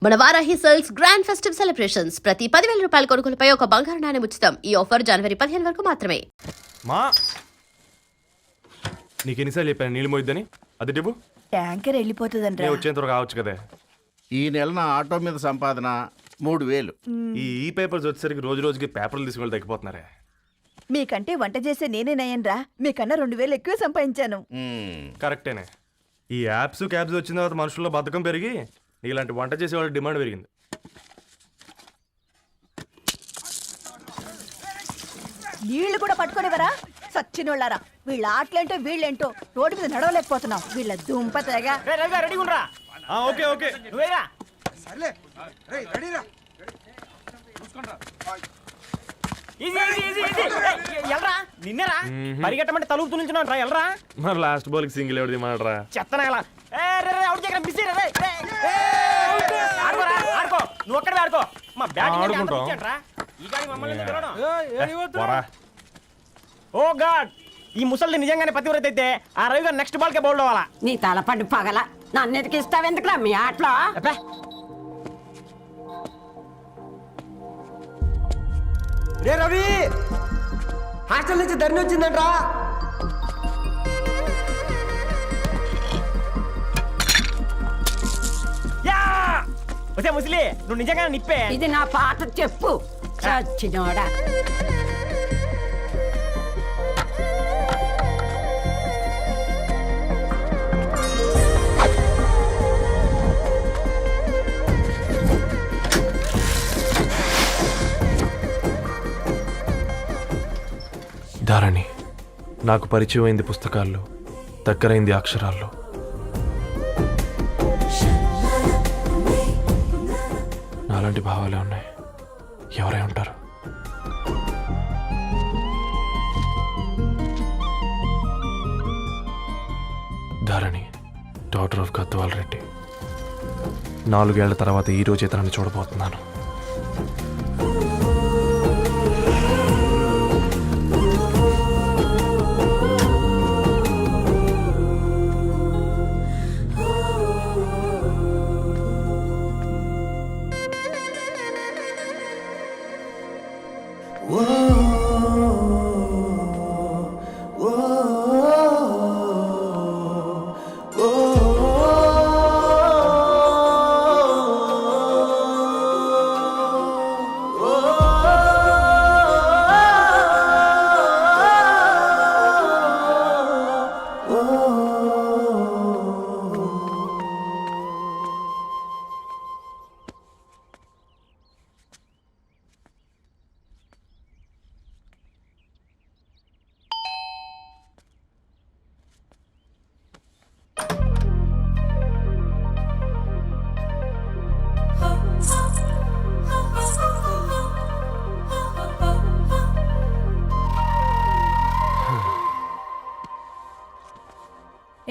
మన Varahi sales grand festive celebrations ప్రతి 10,000 రూపాయల కొనుగోలుపై ఒక బంగారు నాణెం ఉచితం. ఈ ఆఫర్ జనవరి 15 వరకు మాత్రమే. మా నీకు ఎన్నిసార్లు చెప్పాను నీళ్ళు మోయిద్దని? అది డిబు ట్యాంకర్ వెళ్ళిపోతుందంట. వచ్చేంత కావచ్చు కదా. ఈ నెల నా ఆటో మీద సంపాదన 3,000. ఈ పేపర్స్ వచ్చేసరికి రోజు రోజుకి పేపర్లు తీసుకుని తగ్గిపోతున్నారే. మీకంటే వంట చేసే నేనే నయ్యన్రా, మీకన్నా 2,000 ఎక్కువ సంపాదించాను. కరెక్టేనే. ఈ యాప్స్ క్యాబ్స్ వచ్చిన తర్వాత మనుషుల్లో బద్ధకం పెరిగి ఇలాంటి వంట చేసే వాళ్ళ డిమాండ్ పెరిగింది. నీళ్లు కూడా పట్టుకునేవరా సచ్చినోళ్ళారా. వీళ్ళ ఆటలేంటో వీళ్ళేంటో రోడ్డు మీద నడవలేకపోతున్నాం. వీళ్ళ దుంప తెగ. ఓకే ఓకే నిన్నరా పరిగెట్టమంటే తలుపు తునించున్నా ఎల్రా. మరి లాస్ట్ బాల్ కి సింగిల్ ఎవరిది మాట్రా చెత్తనా ఎలా ఆడుకో నువ్వు ఒక్కడే ఆడుకో. మా బ్యాటింగ్ ఓ గాడ్, ఈ ముసలి నిజంగానే పతివ్రత అయితే ఆ రవి గారు నెక్స్ట్ బాల్ కే బౌల్డ్ అవ్వాలా. నీ తలపండు పగల నన్నెతికి ఇస్తావెందుకులా మీ ఆటలో? రే రవి, హాస్టల్ నుంచి ధరణి వచ్చిందంట్రా. వచ్చే ముసలి నువ్వు నిజంగా నిప్పే. ఇది నా పాట చెప్పు చచ్చినోడా. ధారణి నాకు పరిచయం అయింది పుస్తకాల్లో, దగ్గరైంది అక్షరాల్లో. నాలాంటి భావాలే ఉన్నాయి. ఎవరై ఉంటారు? Dharani daughter of Gadwal Reddy. 4 ఏళ్ల తర్వాత ఈ రోజు ఇతరాన్ని చూడబోతున్నాను.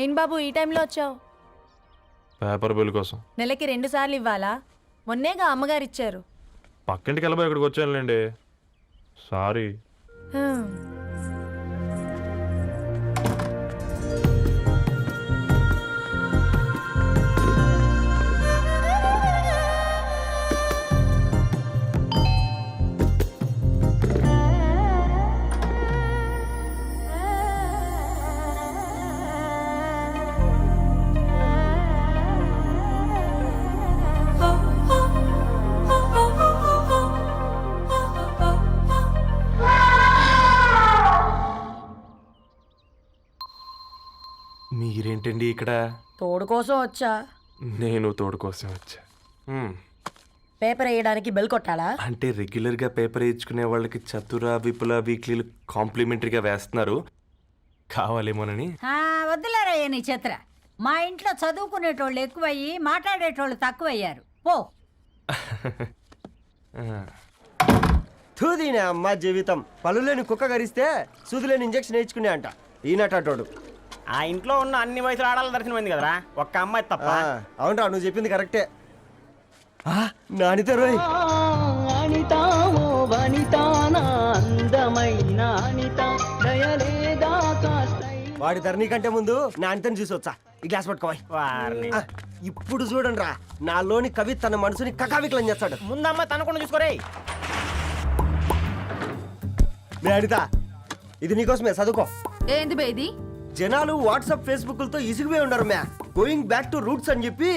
ఏం బాబు ఈ టైంలో వచ్చావు? పేపర్ బిల్ కోసం. నెలకి 2 సార్లు ఇవ్వాలా? మొన్నేగా అమ్మగారు ఇచ్చారు. పక్కింటికి వెళ్ళబోయి ఇక్కడికి వచ్చానులేండి. సారీ. మీరేంటండి ఇక్కడ? తోడు కోసం వచ్చా. నేను తోడు కోసం వచ్చా. పేపర్ వేయడానికి బెల్ కొట్టాలా? అంటే రెగ్యులర్గా పేపర్ వేయించుకునే వాళ్ళకి చతుర విపుల వీక్లీలు కాంప్లిమెంటరీగా వేస్తున్నారు, కావాలేమోనని. వద్దులేరా నీ చిత్ర. మా ఇంట్లో చదువుకునేటోళ్ళు ఎక్కువయ్యి మాట్లాడేటోళ్ళు తక్కువయ్యారు. పో. తూదీనే అమ్మ జీవితం. పళ్ళులేని కుక్క గరిస్తే సూదులేని ఇంజక్షన్ వేయించుకునే అంట ఈనటోడు. ఆ ఇంట్లో ఉన్న అన్ని వయసుల ఆడాల దర్శనమైంది కదరా, ఒక్క అమ్మాయి తప్ప. అవునరా, నువ్వు చెప్పింది కరెక్టే. నానిత రోయ్ అందమైన వాడి ధరణి కంటే ముందు నా అంతని చూసి వచ్చా ఈ గ్లాస్ పట్టుకోవాలి వారిని ఇప్పుడు చూడండి రా నాలోని కవి తన మనసుని కకావికలం చేస్తాడు. ముందమ్మ తనకుండా చూసుకోరే. మే అనిత ఇది నీకోసమే చదువుకో. ఏంది బేది? జనాలు వాట్సాప్ ఫేస్బుక్లతో ఇసిగిపోయి ఉండరు మ్యా. గోయింగ్ బ్యాక్ టు రూట్స్ అని చెప్పి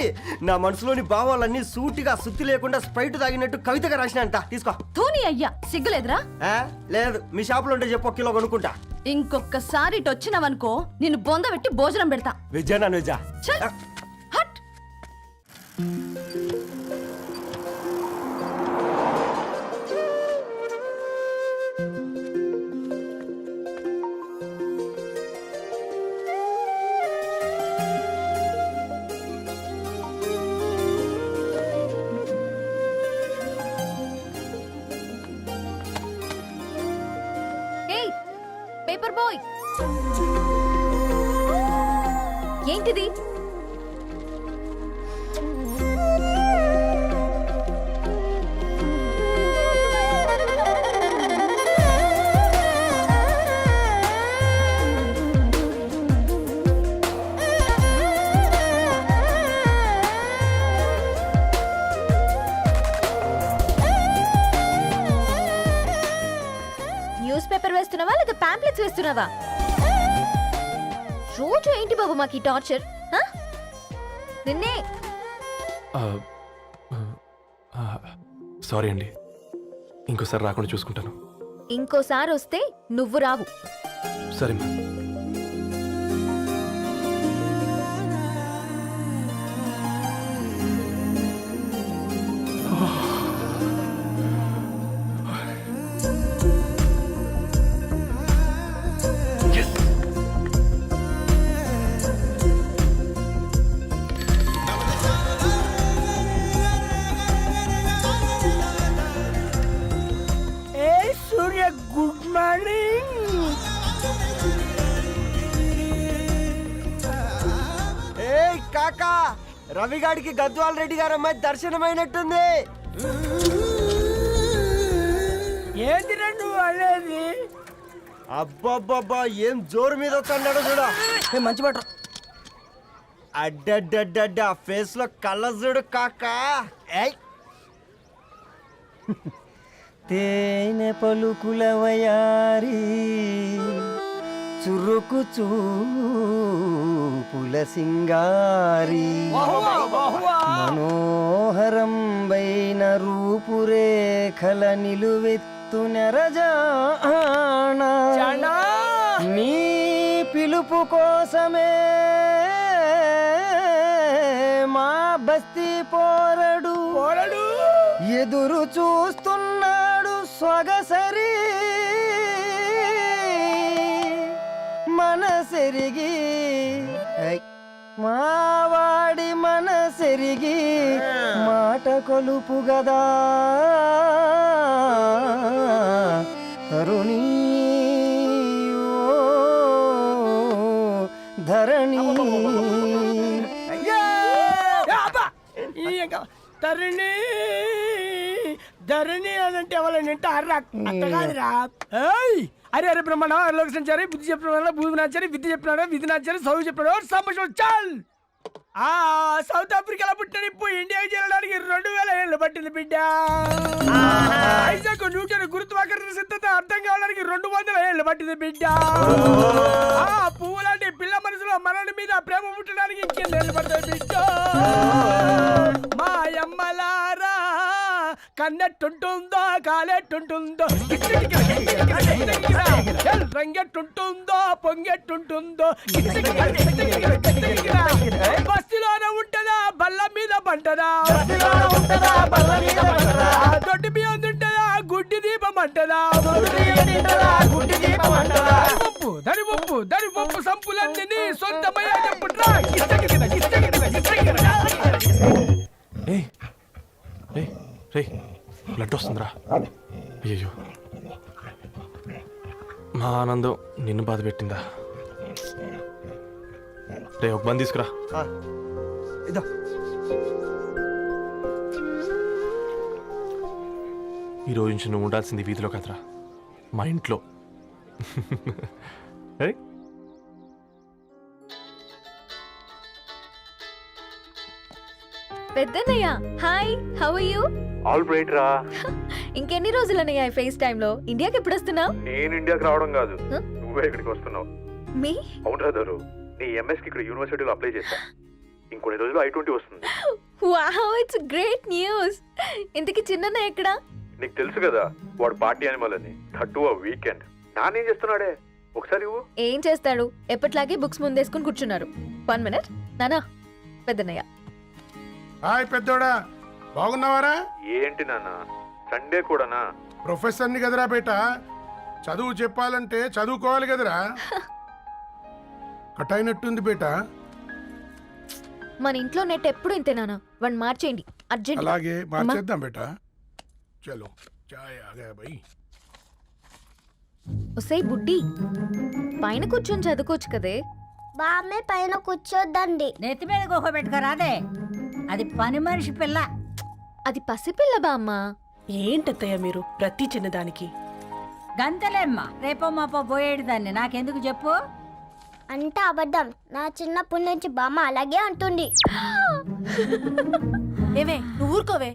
నా మనసులోని భావాలన్నీ సూటిగా సుత్తి లేకుండా స్ప్రైట్ తాగినట్టు కవితగా రాసిన అంట. తీసుకో. తూని అయ్యా సిగ్గులేదురా? లేదు మీ షాపులో ఉంటే చెప్పు, 1 కిలో కొనుక్కుంటా. ఇంకొకసారి ఇటు వచ్చినావనుకో నిన్ను బొంద పెట్టి భోజనం పెడతా. వెజ్జా నాన్ వెజ్జా? చల్ హట్. ఏయ్ పేపర్ బాయ్, ఏంటిది? న్యూస్ పేపర్ వేస్తున్నావా లేదా పాంప్లెట్స్ వేస్తున్నావా? రోజు ఏంటి బాబు మాకు ఈ టార్చర్? నిన్నే సారీ అండి, ఇంకోసారి రాకుండా చూసుకుంటాను. ఇంకోసారి వస్తే నువ్వు రావు. సరే మ్యామ్. ఏ సూర్య గుడ్ మార్నింగ్. ఏ కాకా, రవిగాడికి గద్వాల్ రెడ్డి గారు అమ్మాయి దర్శనమైనట్టుంది. ఏంటి నువ్వు అనేది? అబ్బబ్బబ్బా ఏం జోరు మీద వస్తున్నాడో చూడ. మంచి బట్ట. అడ్డడ్డడ్డ ఫేస్ లో కళ్ళ చూడు కాకా. ఏయ్ తేనె పలుకుల వయారి చురుకు చూపుల సింగారి మనోహరం వైన రూపురేఖల నిలువెత్తు నెరజానా నీ పిలుపు కోసమే మా బస్తీ పోరడు ఎదురు చూస్తున్నాడు సొగసరి మనసెరిగి మావాడి మనసెరిగి మాట కొలుపు గదా తరుణీ ఓ ధరణి. తరుణి ధరణి అనంటే ఎవరైనా అర్రా అట్ట కాదురా. అరే అరే బ్రహ్మణ లోక సంచారి బుద్ధి చెప్పిన భూమి నాచారి విద్య చెప్పినాడు విధి నాచారి చదువు చెప్పినాడు సంభాషణ చాల్. సౌత్ ఆఫ్రికాలో పుట్టిన ఇప్పుడు ఇండియాకి చేరడానికి 2000 ఏళ్ళు పట్టింది బిడ్డ. ఐజాక్ న్యూటన్ గురుత్వాకర్షణ సిద్ధత అర్థం కావడానికి 200 ఏళ్ళు పట్టింది బిడ్డ. పువ్వు లాంటి పిల్ల మనసులో మనని మీద ప్రేమ పుట్టడానికి ఇంకేళ్ళు పడతాయి బిడ్డ. మా అమ్మలారా కన్నెట్టుంటుందో కాలెట్టుంటుందో రంగెట్టుంటుందో పొంగెట్టుంటుందో బస్తిలోనే ఉంటదా బల్ల మీద పంటదా దొడ్డి బియ్యం తింటదా గుడ్డి దీపం అంటదా దరి పప్పు సంపులన్నీ సొంతమయ్యా చెప్పుట్రా. బ్లడ్ వస్తుందిరా. అయ్యో మా ఆనందం నిన్ను బాధ పెట్టిందా? రే ఒక బంద్ తీసుకురా. ఇదో ఈ రోజు నుంచి నువ్వు ఉండాల్సింది వీధిలో కదరా, మా ఇంట్లో. పెద్దన్నయ్య hi how are you? All right రా. ఇంకెన్ని రోజులన్నయ్య ఈ ఫేస్ టైమ్ లో? ఇండియాకి ఎప్పుడు వస్తున్నావు? నేను ఇండియాకి రావడం కాదు, Huh? నువ్వే ఇక్కడికి వస్తున్నావు. మీ అవును రాదారు, నీ ఎంఎస్ కి ఇక్కడ యూనివర్సిటీలో అప్లై చేశా. ఇంకొన్ని రోజులు I-20 వస్తుంది. Wow it's great news. ఇంతకి చిన్నన్న ఎక్కడా? నీకు తెలుసు కదా వాడు పార్టీ అనిమల్ అని, థర్టూ ఆ వీకెండ్. నానేం చేస్తున్నాడే ఒకసారి ఇవ్వు. ఏం చేస్తాడు, ఎప్పటిలాగే బుక్స్ ముందేసుకుని కూర్చున్నారు. 1 మినిట్ నానా. పెద్దన్నయ్య హాయ్ పెద్దోడా, బాగున్నావారా? ఏంటి నాన్న సండే కూడానా? ప్రొఫెసర్ని కదరా బేట, చదువు చెప్పాలంటే చదువుకోవాలి కదరా. కట్ అయినట్టుంది బేట. మన ఇంట్లో నెట్ ఎప్పుడు ఇంతే నానా. వన్ మార్చేయండి అర్జెంట్. అలాగే మార్చేద్దాం బేట. చలో చాయ్ ఆగా భయ్. ఒసే బుడ్డి, పైన కూర్చొని చదువుకోవచ్చు కదే. బామ్మే పైన కూర్చోద్దండి. నెత్తి మీద గుహ పెట్టుకోరాదే, అది పని మనిషి పిల్ల. అది పసిపిల్ల బామ్మ. ఏంటత్తయ్య మీరు ప్రతి చిన్నదానికి? గంతలేమ్మా, రేపో మాపో పోయేడు దాన్ని నాకెందుకు చెప్పు. అంటే అబద్ధం. నా చిన్నప్పటి నుంచి బామ్మ అలాగే అంటుంది. ఏవే నువ్వు ఊరుకోవే.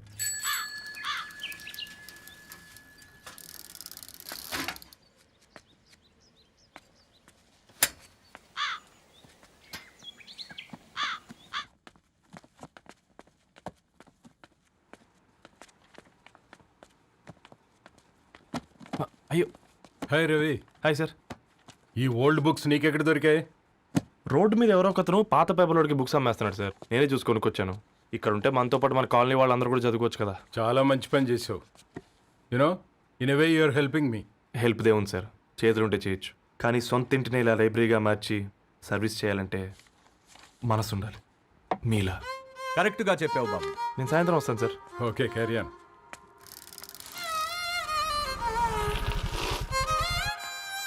అయ్యో. హాయ్ రవి. Hi sir. ఈ ఓల్డ్ బుక్స్ నీకెక్కడ దొరికాయి? రోడ్డు మీద ఎవరో ఒకతను పాత పేపర్లోకి బుక్స్ అమ్మేస్తున్నాడు సార్. నేనే చూసుకొని వచ్చాను. ఇక్కడ ఉంటే మనతో పాటు మన కాలనీ వాళ్ళందరూ కూడా చదువుకోవచ్చు కదా. చాలా మంచి పని చేసావు. You know in a way you are helping me. Help దేవుంది సార్, చేతులుంటే చేయొచ్చు. కానీ సొంత ఇంటిని ఇలా లైబ్రరీగా మార్చి సర్వీస్ చేయాలంటే మనసు ఉండాలి. మీలా. కరెక్ట్గా చెప్పావు బాబు. నేను సాయంత్రం వస్తాను sir. Okay carry on.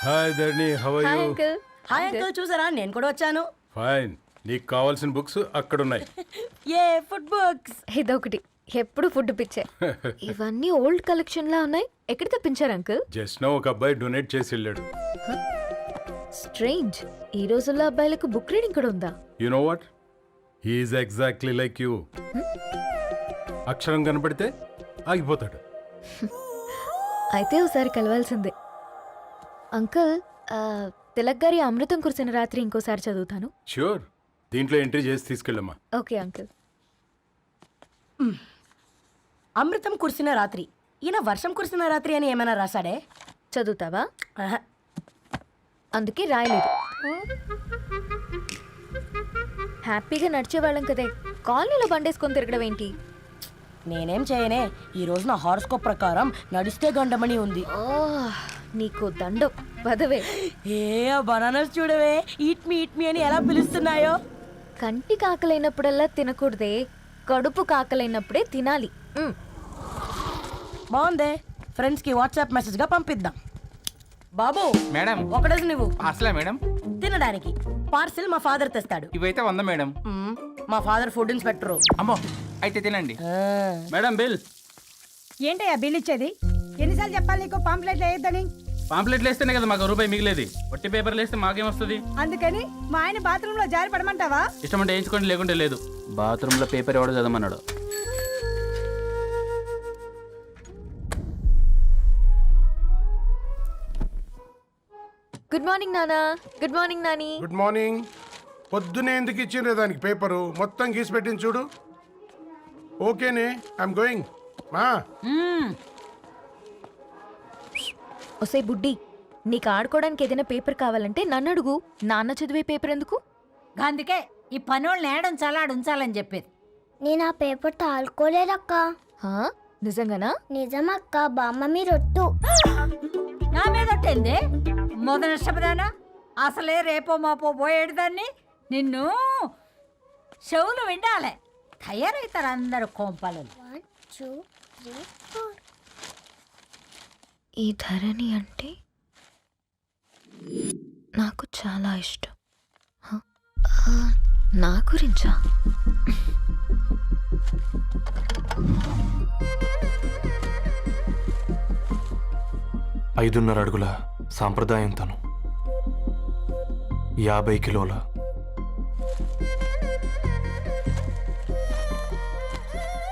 Hi Dharni, how are hi you? Uncle. Hi uncle, చూసారా నేను కూడా వచ్చాను. ఫైన్. నీకు కావాల్సిన బుక్స్ అక్కడ ఉన్నాయి. ఏ ఫుడ్ బుక్స్? ఇదొకటి, ఎప్పుడు ఫుడ్ పిచ్చే. ఇవన్నీ ఓల్డ్ కలెక్షన్ లా ఉన్నాయి. ఎక్కడ తెప్పించారు అంకుల్? జస్ట్ నో ఒక అబ్బాయి డొనేట్ చేసి వెళ్ళాడు. స్ట్రేంజ్, ఈ రోజుల్లో అబ్బాయిలకు బుక్ రీడింగ్ కూడా ఉందా? You know what, he's exactly like you. అక్షరం కనపడితే ఆగిపోతాడు. అయితే ఒకసారి కలవాల్సిందే. అంకుల్, తిలక్ గారి అమృతం కురిసిన రాత్రి ఇంకోసారి చదువుతాను. ష్యూర్, దీంట్లో ఎంట్రీ చేసి తీసుకెళ్ళమ్మా. Okay uncle. అమృతం కురిసిన రాత్రి. ఈయన వర్షం కురిసిన రాత్రి అని ఏమైనా రాశాడే? చదువుతావా? ఆహా. అందుకే రాయలేదు. హ్యాపీగా నడిచేవాళ్ళం కదే, కాలనీలో బండేసుకొని తిరగడం ఏంటి? నేనేం చేయనే, ఈ రోజు నా హారోస్కోప్ ప్రకారం నడిస్తే గండమని ఉంది. ఓ, నీకు దండం పదవే. ఏ బనానాస్ చూడవే, ఈట్ మీ అని ఎలా పిలుస్తున్నాయో. కంటి కాకలైనప్పుడల్లా తినకూడదే, కడుపు కాకలైనప్పుడే తినాలి. బాగుందే, ఫ్రెండ్స్ కి వాట్సాప్ మెసేజ్ గా పంపిద్దాం. బాబు మేడం, ఒకటేసి నువ్వు అసలే మేడం తినడానికి పార్సిల్ మా ఫాదర్ తెస్తాడు. ఇవైతే 100 మేడం. మా ఫాదర్ ఫుడ్ ఇన్స్పెక్టర్. అమ్మో, అయితే తినండి మేడం. బిల్ ఏంటయ్యా బిల్ ఇచ్చేది? ఎన్నిసార్లు చెప్పాలి నీకు పాంప్లెట్లు వేయొద్దని? పాంప్లెట్లు వేస్తేనే కదా మాకు రూపాయి మిగిలేది. వట్టి పేపర్లు వేస్తే మాకేం వస్తుంది? అందుకని మా ఆయన బాత్రూమ్ లో జారి పడమంటావా? ఇష్టం అంటే వేయించుకోండి, లేకుంటే లేదు. బాత్రూంలో పేపర్ ఎవడో చదవమన్నాడు. గుడ్ మార్నింగ్ నానా. Good morning Nani. Good morning. పొద్దునే ఎందుకు ఇచ్చిండ్రే దానికి పేపరు? మొత్తం గీసి పెట్టింది చూడు. ఓకేనే, ఐఎమ్ గోయింగ్. మా ఒసే బుడ్డి, నీకు ఆడుకోవడానికి ఏదైనా పేపర్ కావాలంటే నన్ను అడుగు. నాన్న చదివే పేపర్ ఎందుకు? అందుకే ఈ పనోళ్ళని ఏడుంచాలా ఉంచాలని చెప్పేది. నేను ఆ పేపర్ తాలుకోలేదక్క. హా? నిజంగానా? నిజమక్క, బామ్మ మీరొట్టు. నా మీద ఒట్టేంది మొదటి నష్టపదానా? అసలే రేపో మాపో పోయేడు దాన్ని. నిన్ను చెవులు వినాలే, తయారవుతారు అందరు కోంపాలు. 1 2 3 4. ఈ ధరణి అంటే నాకు చాలా ఇష్టం. హ? నా గురించా? ఐదున్నర అడుగుల సాంప్రదాయం తను, 50 కిలోల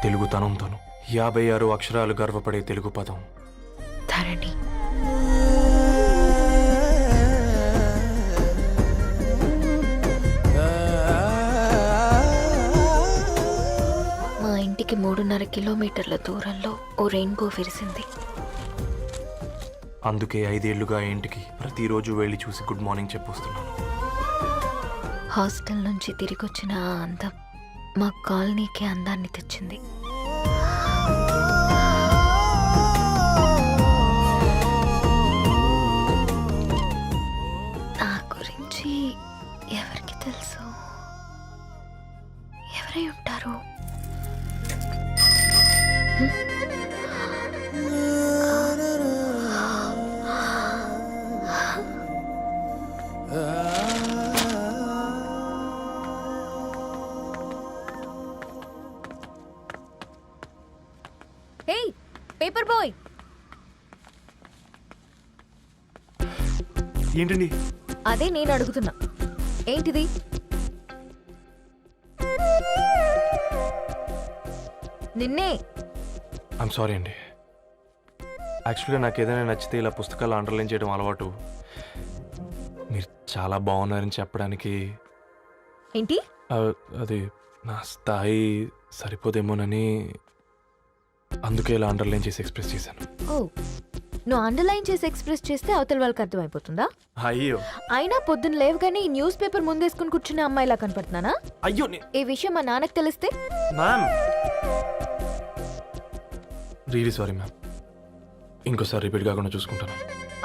తెలుగుతనంతోను 56 అక్షరాలు గర్వపడే తెలుగు పదం ధరణి. మా ఇంటికి 3.5 కిలోమీటర్ల దూరంలో ఓ రెయిన్బో విరిసింది. అందుకే 5 ఏళ్లుగా ఇంటికి ప్రతిరోజు వెళ్ళి చూసి గుడ్ మార్నింగ్ చెప్పొస్తున్నాను. హాస్టల్ నుంచి తిరిగొచ్చిన ఆ అందం మా కాలనీకి అందాన్ని తెచ్చింది. నా గురించి ఎవరికి తెలుసు? ఎవరై ఉంటారు? హే పేపర్ బాయ్, ఏంటండి? అదే నేను అడుగుతున్నా, ఏంటిది? నిన్నే. ఐమ్ సారీ అండి. యాక్చువల్గా నాకు ఏదైనా నచ్చితే ఇలా పుస్తకాలు అండర్లైన్ చేయడం అలవాటు. మీరు చాలా బాగున్నారని చెప్పడానికి ఏంటి? అది నా స్థాయి సరిపోదేమోనని అందుకే ఇలా అండర్లైన్ చేసి ఎక్స్ప్రెస్ చేశాను. ఓ, నువ్వు అండర్లైన్ చేసి ఎక్స్ప్రెస్ చేస్తే అవతల వాళ్ళకి అర్థమైపోతుందా? అయ్యో అయినా పొద్దున్న లేవగానే ఈ న్యూస్ పేపర్ ముందేసుకుని కూర్చునే అమ్మాయిలా కనపడుతున్నానా? అయ్యో ఈ విషయం మా నాన్నకు తెలిస్తే? Ma'am really sorry ma'am. ఇంకోసారి రిపీట్ కాకుండా చూసుకుంటాను.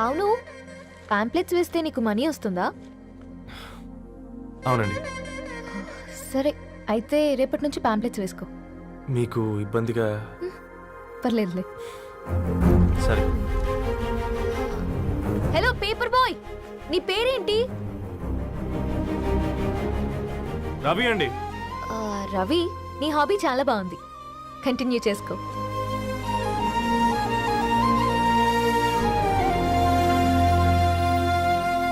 అవును, పాంప్లెట్స్ వేస్తే నీకు మనీ వస్తుందా? అవునండి. సరే, అయితే రేపటి నుంచి పాంప్లెట్స్ వేసుకో. మీకు ఇబ్బందిగా? పర్లేదులే. సరే. హలో పేపర్ బాయ్, నీ పేరేంటి? రవి అండి. రవి, నీ హాబీ చాలా బాగుంది, కంటిన్యూ చేసుకో.